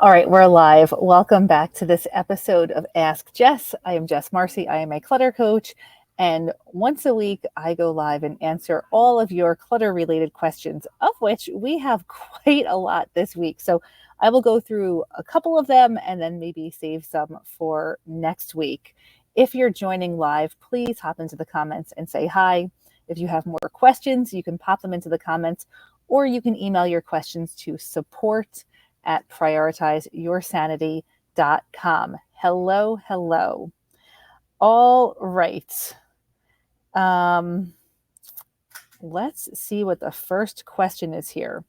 All right, we're live. Welcome back to this episode of Ask Jess. I am Jess Marcy. I am a clutter coach. And once a week, I go live and answer all of your clutter related questions, of which we have quite a lot this week. So I will go through a couple of them and then maybe save some for next week. If you're joining live, please hop into the comments and say hi. If you have more questions, you can pop them into the comments, or you can email your questions to support@prioritizeyoursanity.com. Hello. All right. Let's see what the first question is here.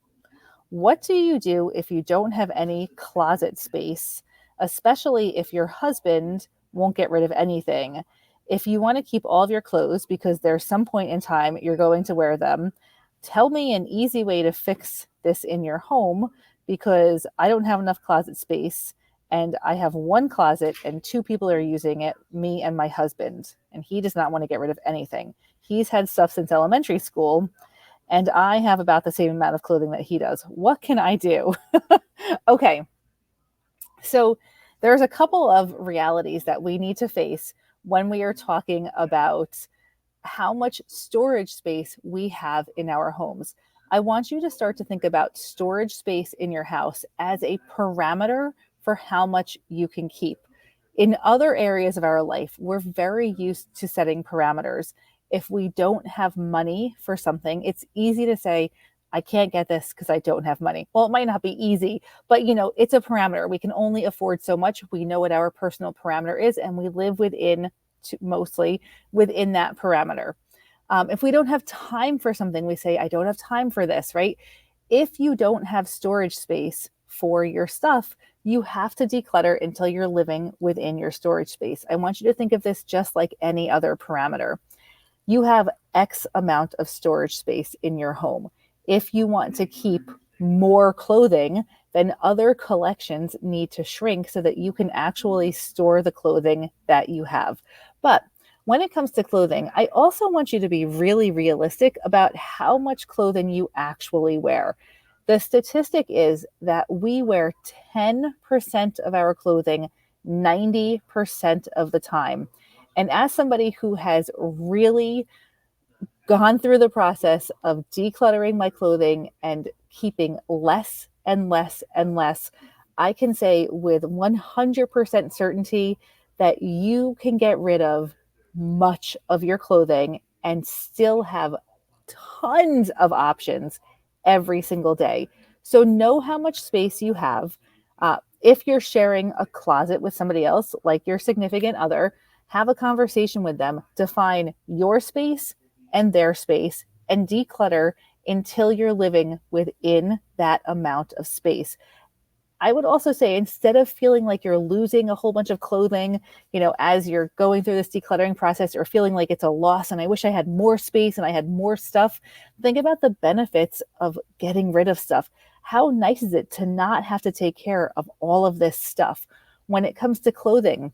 What do you do if you don't have any closet space, especially if your husband won't get rid of anything? If you want to keep all of your clothes because there's some point in time you're going to wear them, tell me an easy way to fix this in your home, because I don't have enough closet space and I have one closet and two people are using it, me and my husband, and he does not want to get rid of anything. He's had stuff since elementary school and I have about the same amount of clothing that he does. What can I do? Okay. So there's a couple of realities that we need to face when we are talking about how much storage space we have in our homes. I want you to start to think about storage space in your house as a parameter for how much you can keep. In other areas of our life, we're very used to setting parameters. If we don't have money for something, it's easy to say, I can't get this because I don't have money. Well, it might not be easy, but it's a parameter. We can only afford so much. We know what our personal parameter is, and we live mostly within that parameter. If we don't have time for something, we say, I don't have time for this, right? If you don't have storage space for your stuff, you have to declutter until you're living within your storage space. I want you to think of this just like any other parameter. You have X amount of storage space in your home. If you want to keep more clothing, then other collections need to shrink so that you can actually store the clothing that you have. But when it comes to clothing, I also want you to be really realistic about how much clothing you actually wear. The statistic is that we wear 10% of our clothing 90% of the time. And as somebody who has really gone through the process of decluttering my clothing and keeping less and less and less, I can say with 100% certainty that you can get rid of much of your clothing and still have tons of options every single day. So know how much space you have. If you're sharing a closet with somebody else, like your significant other, have a conversation with them, define your space and their space, and declutter until you're living within that amount of space. I would also say, instead of feeling like you're losing a whole bunch of clothing, as you're going through this decluttering process, or feeling like it's a loss and I wish I had more space and I had more stuff, think about the benefits of getting rid of stuff. How nice is it to not have to take care of all of this stuff? When it comes to clothing,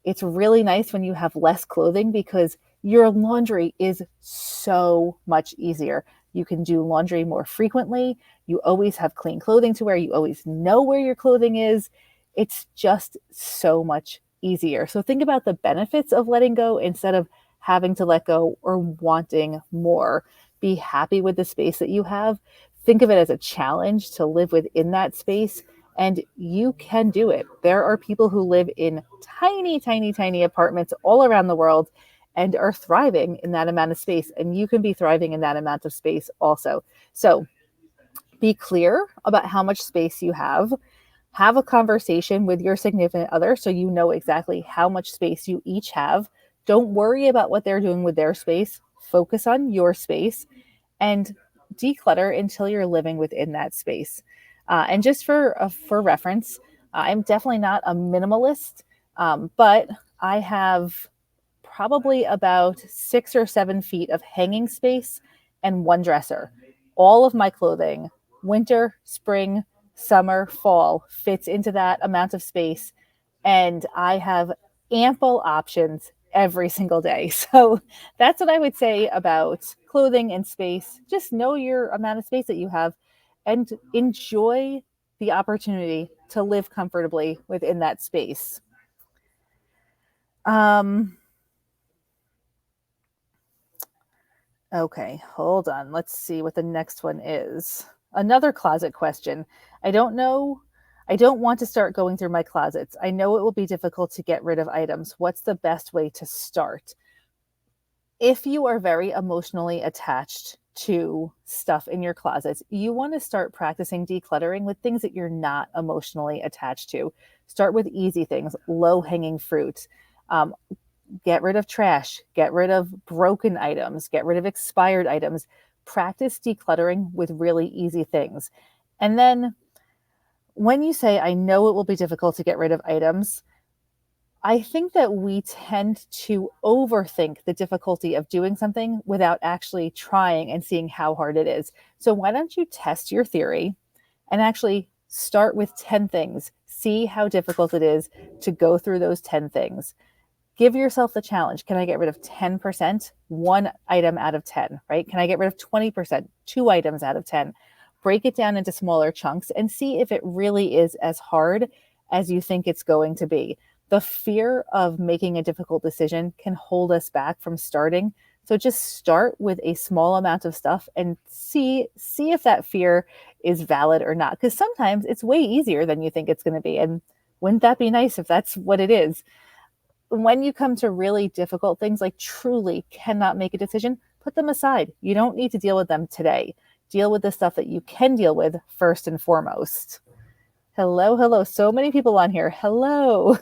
it's really nice when you have less clothing because your laundry is so much easier. You can do laundry more frequently. You always have clean clothing to wear. You always know where your clothing is. It's just so much easier. So think about the benefits of letting go instead of having to let go or wanting more. Be happy with the space that you have. Think of it as a challenge to live within that space. And you can do it. There are people who live in tiny, tiny, tiny apartments all around the world and are thriving in that amount of space. And you can be thriving in that amount of space also. So be clear about how much space you have. Have a conversation with your significant other so you know exactly how much space you each have. Don't worry about what they're doing with their space. Focus on your space and declutter until you're living within that space. And just for reference, I'm definitely not a minimalist, but I have probably about 6 or 7 feet of hanging space and one dresser. All of my clothing, winter, spring, summer, fall, fits into that amount of space. And I have ample options every single day. So that's what I would say about clothing and space. Just know your amount of space that you have and enjoy the opportunity to live comfortably within that space. Okay, hold on. Let's see what the next one is. Another closet question. I don't know. I don't want to start going through my closets. I know it will be difficult to get rid of items. What's the best way to start? If you are very emotionally attached to stuff in your closets, you want to start practicing decluttering with things that you're not emotionally attached to. Start with easy things, low hanging fruit. Um, get rid of trash, get rid of broken items, get rid of expired items. Practice decluttering with really easy things. And then when you say, I know it will be difficult to get rid of items, I think that we tend to overthink the difficulty of doing something without actually trying and seeing how hard it is. So, why don't you test your theory and actually start with 10 things? See how difficult it is to go through those 10 things. Give yourself the challenge. Can I get rid of 10%? One item out of 10, right? Can I get rid of 20%? Two items out of 10. Break it down into smaller chunks and see if it really is as hard as you think it's going to be. The fear of making a difficult decision can hold us back from starting. So just start with a small amount of stuff and see if that fear is valid or not. Because sometimes it's way easier than you think it's going to be. And wouldn't that be nice if that's what it is? When you come to really difficult things, like truly cannot make a decision, put them aside. You don't need to deal with them today. Deal with the stuff that you can deal with first and foremost. Hello. So many people on here. Hello.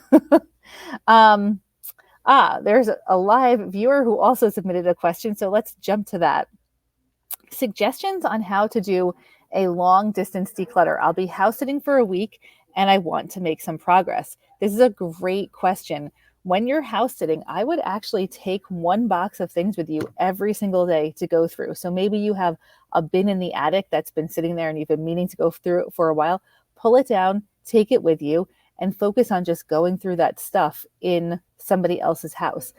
There's a live viewer who also submitted a question. So let's jump to that. Suggestions on how to do a long distance declutter. I'll be house sitting for a week and I want to make some progress. This is a great question. When you're house sitting, I would actually take one box of things with you every single day to go through. So maybe you have a bin in the attic that's been sitting there and you've been meaning to go through it for a while. Pull it down, take it with you, and focus on just going through that stuff in somebody else's house.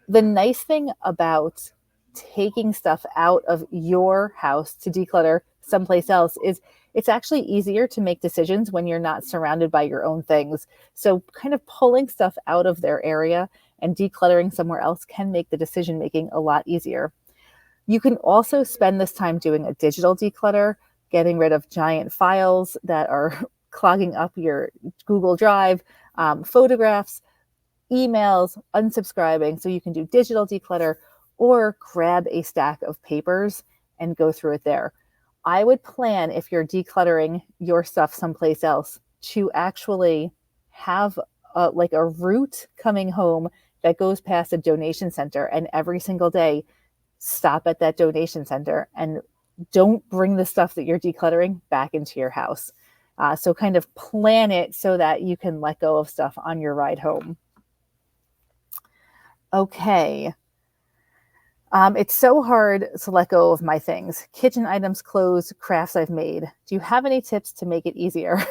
The nice thing about taking stuff out of your house to declutter someplace else is it's actually easier to make decisions when you're not surrounded by your own things. So kind of pulling stuff out of their area and decluttering somewhere else can make the decision making a lot easier. You can also spend this time doing a digital declutter, getting rid of giant files that are clogging up your Google Drive, photographs, emails, unsubscribing. So you can do digital declutter or grab a stack of papers and go through it there. I would plan, if you're decluttering your stuff someplace else, to actually have like a route coming home that goes past a donation center, and every single day stop at that donation center and don't bring the stuff that you're decluttering back into your house. So kind of plan it so that you can let go of stuff on your ride home. Okay. It's so hard to let go of my things. Kitchen items, clothes, crafts I've made. Do you have any tips to make it easier?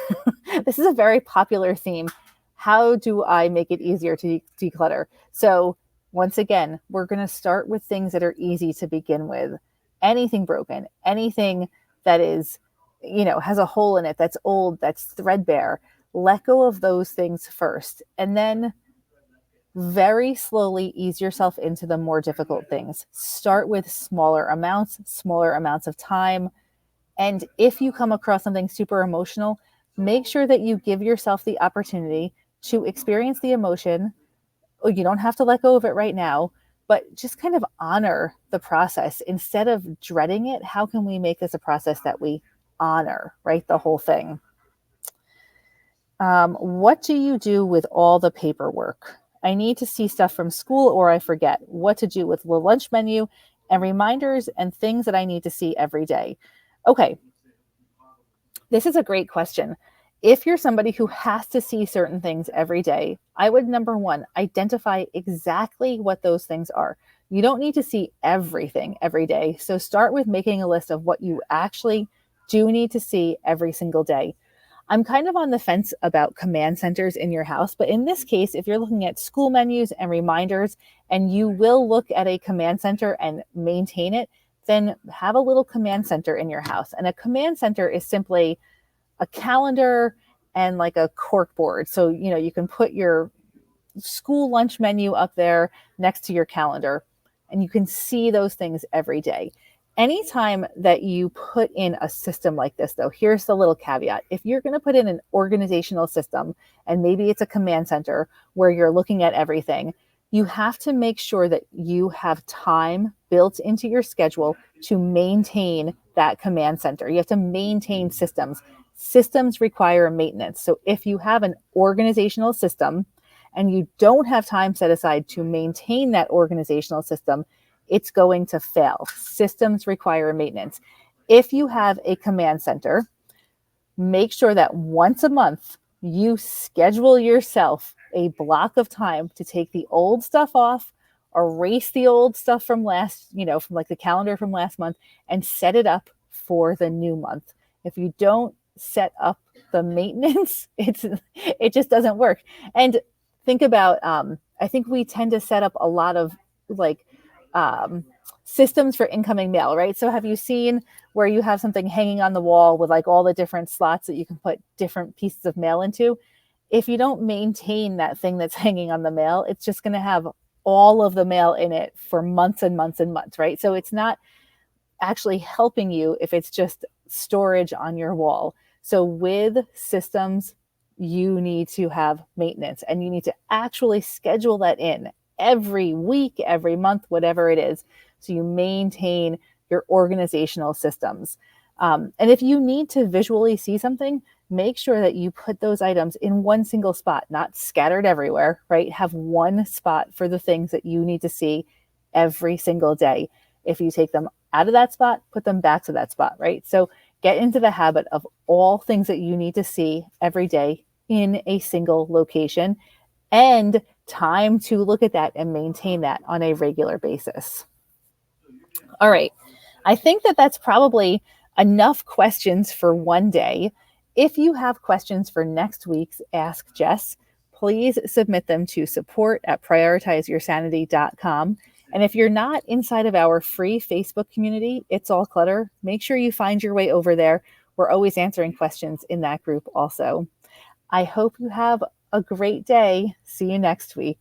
This is a very popular theme. How do I make it easier to declutter? So once again, we're going to start with things that are easy to begin with. Anything broken, anything that is, has a hole in it, that's old, that's threadbare. Let go of those things first. And then very slowly ease yourself into the more difficult things. Start with smaller amounts of time. And if you come across something super emotional, make sure that you give yourself the opportunity to experience the emotion. You don't have to let go of it right now, but just kind of honor the process instead of dreading it. How can we make this a process that we honor, right? The whole thing. What do you do with all the paperwork? I need to see stuff from school or I forget what to do with the lunch menu and reminders and things that I need to see every day. Okay. This is a great question. If you're somebody who has to see certain things every day, I would, number one, identify exactly what those things are. You don't need to see everything every day. So start with making a list of what you actually do need to see every single day. I'm kind of on the fence about command centers in your house, but in this case, if you're looking at school menus and reminders, and you will look at a command center and maintain it, then have a little command center in your house. And a command center is simply a calendar and like a cork board. So, you can put your school lunch menu up there next to your calendar, and you can see those things every day. Anytime that you put in a system like this, though, here's the little caveat. If you're going to put in an organizational system, and maybe it's a command center where you're looking at everything, you have to make sure that you have time built into your schedule to maintain that command center. You have to maintain systems. Systems require maintenance. So if you have an organizational system and you don't have time set aside to maintain that organizational system, it's going to fail. Systems require maintenance. If you have a command center, make sure that once a month you schedule yourself a block of time to take the old stuff off, erase the old stuff from from like the calendar from last month, and set it up for the new month. If you don't set up the maintenance, it just doesn't work. And think about, I think we tend to set up a lot of like um, systems for incoming mail, right? So have you seen where you have something hanging on the wall with like all the different slots that you can put different pieces of mail into? If you don't maintain that thing that's hanging on the mail, it's just going to have all of the mail in it for months and months and months, right? So it's not actually helping you if it's just storage on your wall. So with systems, you need to have maintenance, and you need to actually schedule that in every week, every month, whatever it is. So you maintain your organizational systems. And if you need to visually see something, make sure that you put those items in one single spot, not scattered everywhere, right? Have one spot for the things that you need to see every single day. If you take them out of that spot, put them back to that spot, right? So get into the habit of all things that you need to see every day in a single location, and time to look at that and maintain that on a regular basis. All right. I think that that's probably enough questions for one day. If you have questions for next week's Ask Jess, please submit them to support@prioritizeyoursanity.com. And if you're not inside of our free Facebook community, It's All Clutter, make sure you find your way over there. We're always answering questions in that group also. I hope you have a great day. See you next week.